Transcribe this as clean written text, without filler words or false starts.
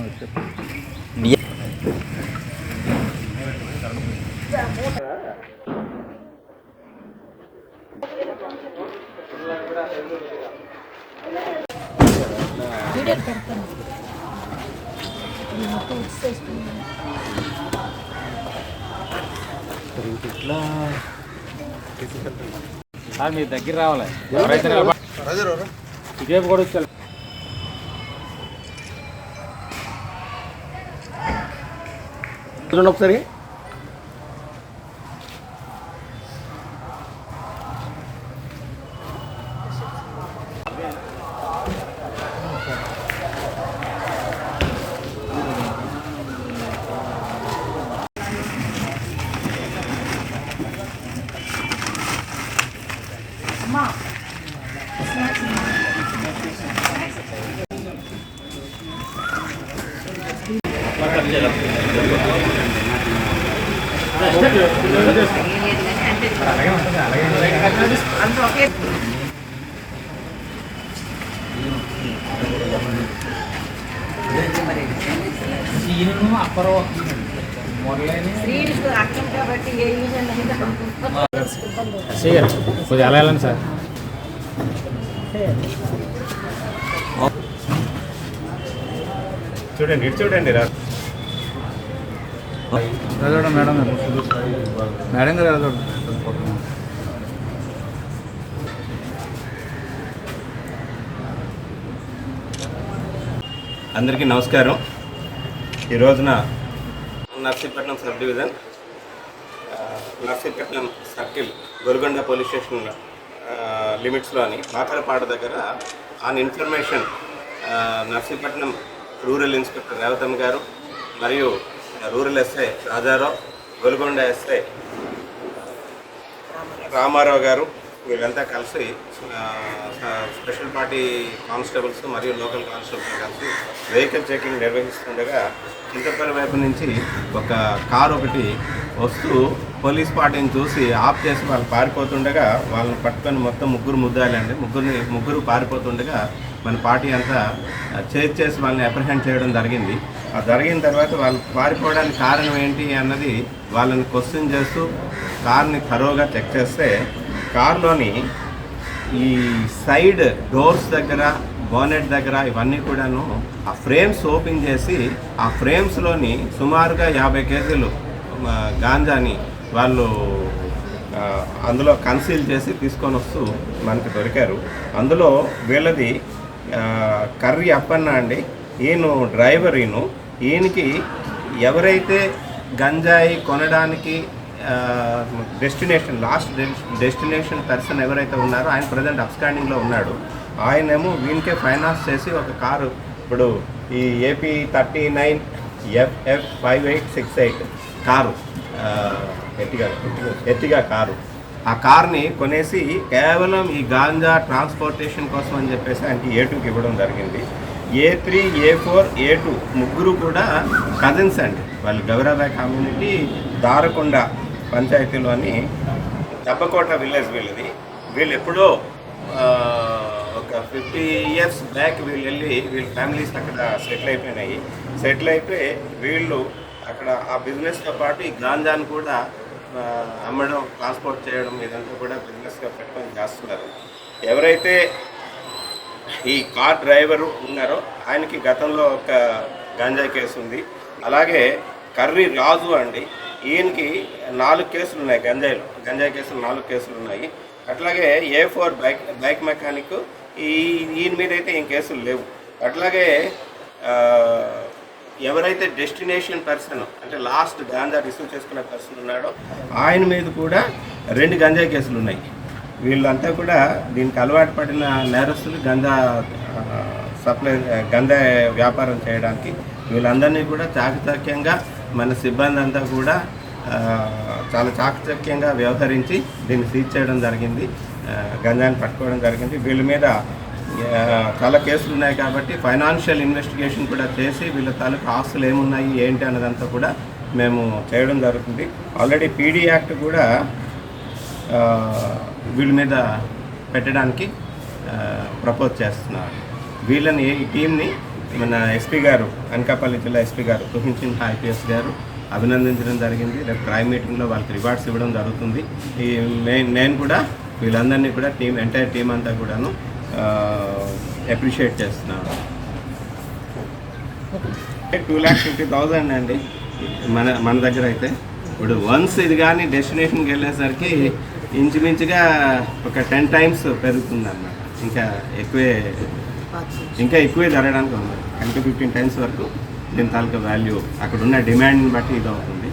ఇట్లా మీ దగ్గర రావాలి ఎవరైతే ఇదేపు కూడా వచ్చారు. ఒకసారి కొద్దిగా అలా వెళ్ళండి సార్. చూడండి ఇటు చూడండి రా మేడం మేడం గారు అందరికీ నమస్కారం. ఈ రోజున Narsipatnam sub division Narsipatnam circle Golgonda police station లిమిట్స్లోని మాకలపాడు దగ్గర on information Narsipatnam rural inspector Revathamma గారు మరియు rural SI Rajarao, Golgonda SI Ramarao గారు వీళ్ళంతా కలిసి స్పెషల్ పార్టీ కానిస్టేబుల్స్ మరియు లోకల్ కానిస్టేబుల్స్ కలిసి వెహికల్ చెకింగ్ నిర్వహిస్తుండగా చింతపల్లి వైపు నుంచి ఒక కారు ఒకటి వస్తూ పోలీస్ పార్టీని చూసి ఆఫ్ చేసి వాళ్ళు పారిపోతుండగా వాళ్ళని పట్టుకొని మొత్తం ముద్దాలండి ముగ్గురు పారిపోతుండగా మన పార్టీ అంతా చేసి వాళ్ళని అప్రహెండ్ చేయడం జరిగింది. ఆ జరిగిన తర్వాత వాళ్ళు పారిపోవడానికి కారణం ఏంటి అన్నది వాళ్ళని క్వశ్చన్ చేస్తూ కార్ని థరోగా చెక్ చేస్తే కార్లోని ఈ సైడ్ డోర్స్ దగ్గర, బోనెట్ దగ్గర ఇవన్నీ కూడాను ఆ ఫ్రేమ్స్ ఓపెన్ చేసి ఆ ఫ్రేమ్స్లోని సుమారుగా 50 కేజీలు గాంజాని వాళ్ళు అందులో కన్సీల్ చేసి తీసుకొని వస్తూ మనకి దొరికారు. అందులో వీళ్ళది కర్రీ అప్పన్న అండి, ఈయన డ్రైవర్. ఈయనకి ఎవరైతే గంజాయి కొనడానికి లాస్ట్ డెస్టినేషన్ పర్సన్ ఎవరైతే ఉన్నారో ఆయన ప్రజెంట్ అబ్స్కాండింగ్లో ఉన్నాడు. ఆయనేమో వీనికే ఫైనాన్స్ చేసి ఒక కారు, ఇప్పుడు ఈ AP 39 FF 5868 car, Ertiga car, ఆ కార్ని కొనేసి కేవలం ఈ గాంజా ట్రాన్స్పోర్టేషన్ కోసం అని చెప్పేసి ఆయనకి A2కి ఇవ్వడం జరిగింది. A3, A4, A2 ముగ్గురు కూడా కజిన్స్ అండి. వాళ్ళు గౌరవబాయ్ కమ్యూనిటీ దారకొండ పంచాయతీలోని దబ్బకోట విలేజ్ వీళ్ళది. వీళ్ళు ఎప్పుడో ఒక 50 years బ్యాక్ వీళ్ళ ఫ్యామిలీస్ అక్కడ సెటిల్ అయిపోయి వీళ్ళు అక్కడ ఆ బిజినెస్తో పాటు ఈ గాంజాను కూడా అమ్మడం, ట్రాన్స్పోర్ట్ చేయడం ఇదంతా కూడా బిజినెస్గా పెట్టుకొని చేస్తున్నారు. ఎవరైతే ఈ కార్ డ్రైవరు ఉన్నారో ఆయనకి గతంలో ఒక గంజాయి కేసు ఉంది. అలాగే కర్రీ రాజు అండి, ఈయనకి 4 కేసులు ఉన్నాయి, గంజాయి కేసులు 4 కేసులు ఉన్నాయి. అట్లాగే A4 బైక్ మెకానిక్, ఈయన మీద అయితే ఏం కేసులు లేవు. అట్లాగే ఎవరైతే డెస్టినేషన్ పర్సన్ అంటే లాస్ట్ గాంజా రిసీవ్ చేసుకునే పర్సన్ ఉన్నాడో ఆయన మీద కూడా 2 గంజాయి కేసులు ఉన్నాయి. వీళ్ళంతా కూడా దీనికి అలవాటు పడిన నేరస్తులు, గంజా వ్యాపారం చేయడానికి. వీళ్ళందరినీ కూడా చాకచక్యంగా మన సిబ్బంది అంతా కూడా చాలా చాకచక్యంగా వ్యవహరించి దీన్ని సీజ్ చేయడం జరిగింది, గంజాని పట్టుకోవడం జరిగింది. వీళ్ళ మీద చాలా కేసులు ఉన్నాయి కాబట్టి ఫైనాన్షియల్ ఇన్వెస్టిగేషన్ కూడా చేసి వీళ్ళ తాలూకు ఆస్తులు ఏమున్నాయి ఏంటి అన్నదంతా కూడా మేము చేయడం జరుగుతుంది. ఆల్రెడీ PD యాక్ట్ కూడా వీళ్ళ మీద పెట్టడానికి ప్రపోజ్ చేస్తున్నారు. వీళ్ళని ఈ టీంని మన ఎస్పీ గారు, అనకాపల్లి జిల్లా ఎస్పీ గారు తుహిన్ సిన్హా ఐపీఎస్ గారు అభినందించడం జరిగింది. రేపు క్రైమ్ మీటింగ్లో వాళ్ళకి రివార్డ్స్ ఇవ్వడం జరుగుతుంది. ఈ నేను కూడా వీళ్ళందరినీ కూడా ఎంటైర్ టీం అంతా కూడాను అప్రిషియేట్ చేస్తున్నాను. 2,50,000 అండి మన దగ్గర అయితే. ఇప్పుడు వన్స్ ఇది కానీ డెస్టినేషన్కి వెళ్ళేసరికి ఇంచుమించుగా ఒక 10 times పెరుగుతుంది అన్నమాట. ఇంకా ఎక్కువే జరగడానికి ఉంది. 10 to 15 times వరకు దీని తాలూకా వాల్యూ అక్కడ ఉన్న డిమాండ్ని బట్టి ఇది అవుతుంది.